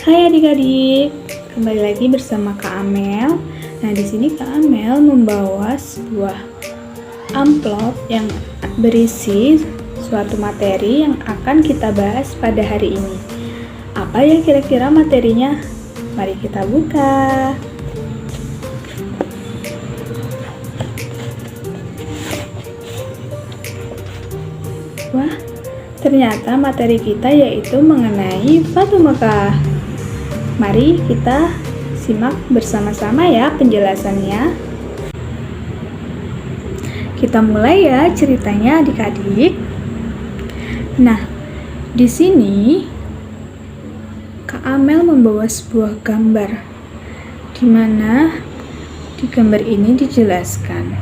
Hai adik-adik, kembali lagi bersama Kak Amel. Nah, di sini Kak Amel membawa sebuah amplop yang berisi suatu materi yang akan kita bahas pada hari ini. Apa ya kira-kira materinya? Mari kita buka. Wah, ternyata materi kita yaitu mengenai Fatu Mekah. Mari kita simak bersama-sama ya penjelasannya. Kita mulai ya ceritanya adik-adik. Nah, di sini Kak Amel membawa sebuah gambar di mana di gambar ini dijelaskan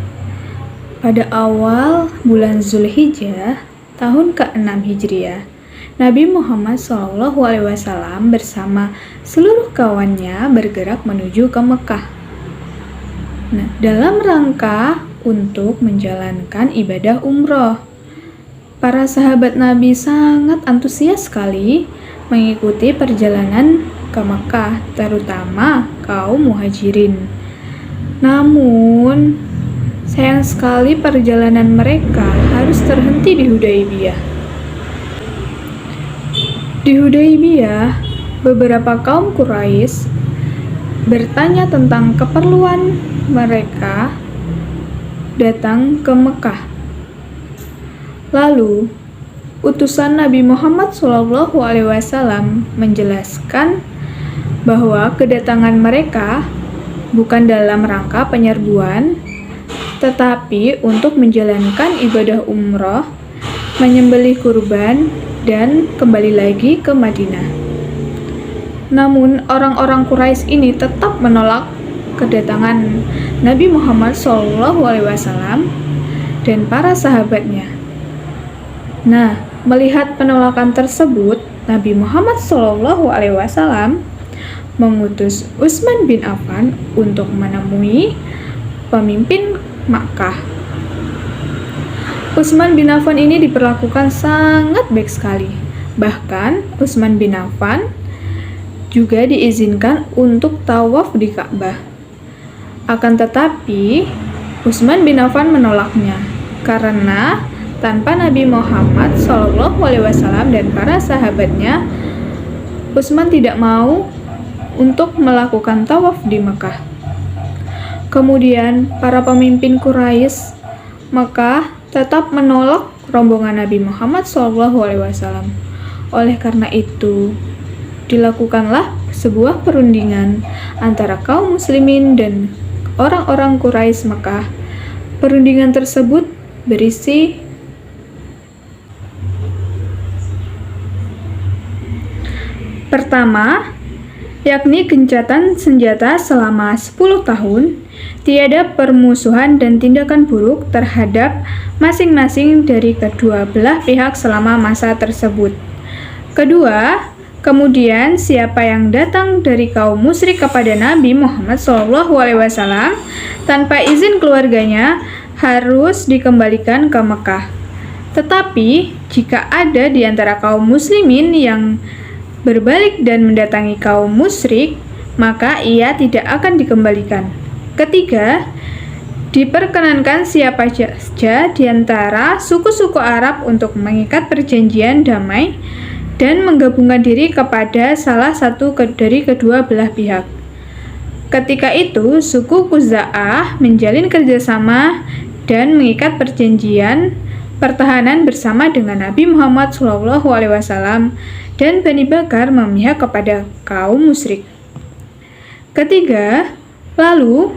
pada awal bulan Zulhijjah tahun ke-6 Hijriah, Nabi Muhammad SAW bersama seluruh kawannya bergerak menuju ke Mekah. Nah, dalam rangka untuk menjalankan ibadah umroh, para sahabat Nabi sangat antusias sekali mengikuti perjalanan ke Mekah, terutama kaum muhajirin. Namun, sayang sekali perjalanan mereka harus terhenti di Hudaybiyah. Di Hudaybiyah, beberapa kaum Quraisy bertanya tentang keperluan mereka datang ke Mekah. Lalu, utusan Nabi Muhammad SAW menjelaskan bahwa kedatangan mereka bukan dalam rangka penyerbuan, tetapi untuk menjalankan ibadah umroh, menyembelih kurban, dan kembali lagi ke Madinah. Namun, orang-orang Quraisy ini tetap menolak kedatangan Nabi Muhammad SAW dan para sahabatnya. Nah, melihat penolakan tersebut, Nabi Muhammad SAW mengutus Utsman bin Affan untuk menemui pemimpin Makkah. Utsman bin Affan ini diperlakukan sangat baik sekali. Bahkan Utsman bin Affan juga diizinkan untuk tawaf di Ka'bah. Akan tetapi Utsman bin Affan menolaknya karena tanpa Nabi Muhammad SAW dan para sahabatnya, Utsman tidak mau untuk melakukan tawaf di Mekah. Kemudian, para pemimpin Quraisy Mekah tetap menolak rombongan Nabi Muhammad SAW. Oleh karena itu, dilakukanlah sebuah perundingan antara kaum muslimin dan orang-orang Quraisy Mekah. Perundingan tersebut berisi pertama, yakni gencatan senjata selama 10 tahun, tiada permusuhan dan tindakan buruk terhadap masing-masing dari kedua belah pihak selama masa tersebut. Kedua, kemudian siapa yang datang dari kaum musyrik kepada Nabi Muhammad SAW tanpa izin keluarganya harus dikembalikan ke Mekah. Tetapi, jika ada di antara kaum muslimin yang berbalik dan mendatangi kaum musyrik, maka ia tidak akan dikembalikan. Ketiga, diperkenankan siapa saja di antara suku-suku Arab untuk mengikat perjanjian damai dan menggabungkan diri kepada salah satu dari kedua belah pihak. Ketika itu, suku Khuza'ah menjalin kerjasama dan mengikat perjanjian pertahanan bersama dengan Nabi Muhammad SAW dan Bani Bakar memihak kepada kaum musyrik. Ketiga, lalu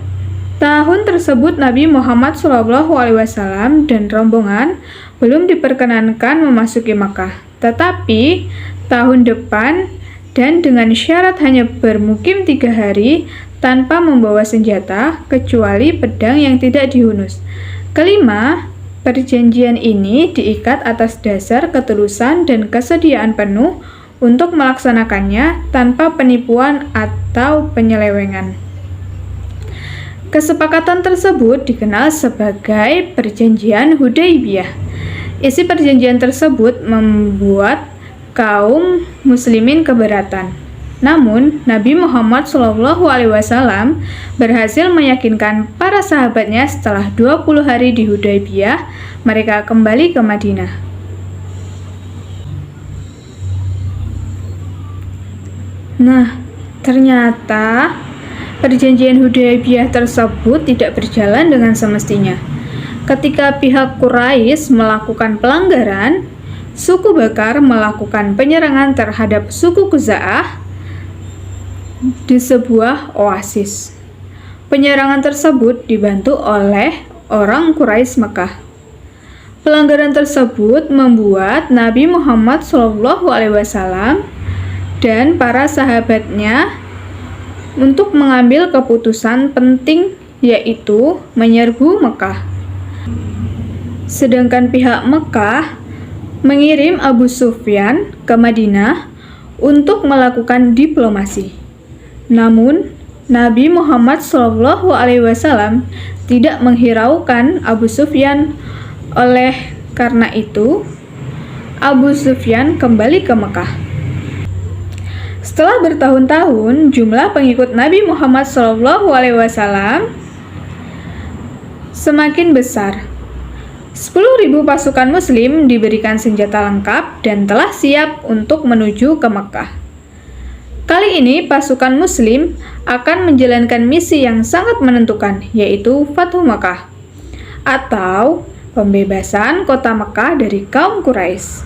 tahun tersebut Nabi Muhammad SAW dan rombongan belum diperkenankan memasuki Makkah. Tetapi tahun depan dan dengan syarat hanya bermukim 3 hari tanpa membawa senjata kecuali pedang yang tidak dihunus. Kelima, perjanjian ini diikat atas dasar ketulusan dan kesediaan penuh untuk melaksanakannya tanpa penipuan atau penyelewengan. Kesepakatan tersebut dikenal sebagai Perjanjian Hudaybiyah. Isi perjanjian tersebut membuat kaum muslimin keberatan. Namun, Nabi Muhammad SAW berhasil meyakinkan para sahabatnya setelah 20 hari di Hudaybiyah, mereka kembali ke Madinah. Nah, ternyata perjanjian Hudaybiyah tersebut tidak berjalan dengan semestinya. Ketika pihak Quraisy melakukan pelanggaran, suku Bakar melakukan penyerangan terhadap suku Khuza'ah di sebuah oasis. Penyerangan tersebut dibantu oleh orang Quraisy Mekah. Pelanggaran tersebut membuat Nabi Muhammad SAW dan para sahabatnya untuk mengambil keputusan penting, yaitu menyerbu Mekah. Sedangkan pihak Mekah mengirim Abu Sufyan ke Madinah untuk melakukan diplomasi. Namun, Nabi Muhammad SAW tidak menghiraukan Abu Sufyan. Oleh karena itu, Abu Sufyan kembali ke Mekah. Setelah bertahun-tahun, jumlah pengikut Nabi Muhammad SAW semakin besar. 10.000 pasukan Muslim diberikan senjata lengkap dan telah siap untuk menuju ke Mekah. Kali ini pasukan Muslim akan menjalankan misi yang sangat menentukan, yaitu Fathu Mekah, atau pembebasan kota Mekah dari kaum Quraisy.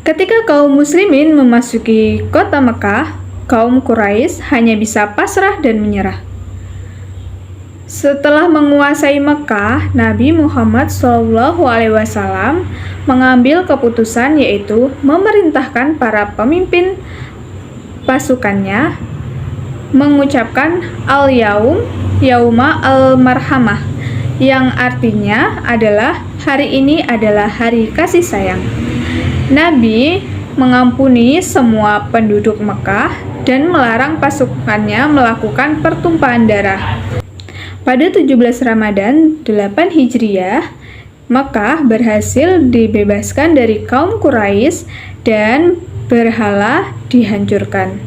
Ketika kaum muslimin memasuki kota Mekah, kaum Quraisy hanya bisa pasrah dan menyerah. Setelah menguasai Mekah, Nabi Muhammad SAW mengambil keputusan, yaitu memerintahkan para pemimpin pasukannya mengucapkan Al-Yaum, Yauma Al-Marhamah, yang artinya adalah hari ini adalah hari kasih sayang. Nabi mengampuni semua penduduk Mekah dan melarang pasukannya melakukan pertumpahan darah. Pada 17 Ramadan 8 Hijriah, Mekah berhasil dibebaskan dari kaum Quraisy dan berhala dihancurkan.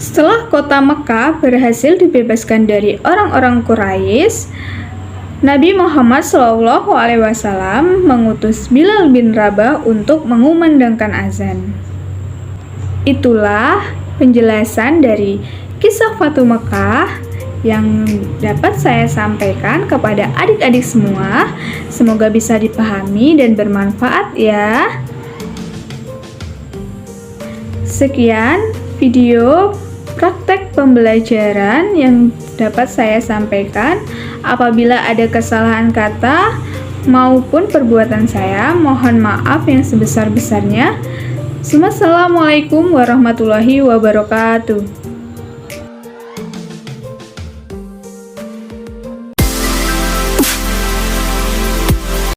Setelah kota Mekah berhasil dibebaskan dari orang-orang Quraisy, Nabi Muhammad SAW mengutus Bilal bin Rabah untuk mengumandangkan azan. Itulah penjelasan dari kisah Fathu Mekah yang dapat saya sampaikan kepada adik-adik semua. Semoga bisa dipahami dan bermanfaat ya. Sekian video praktek pembelajaran yang dapat saya sampaikan. Apabila ada kesalahan kata maupun perbuatan saya, mohon maaf yang sebesar-besarnya. Wassalamualaikum warahmatullahi wabarakatuh.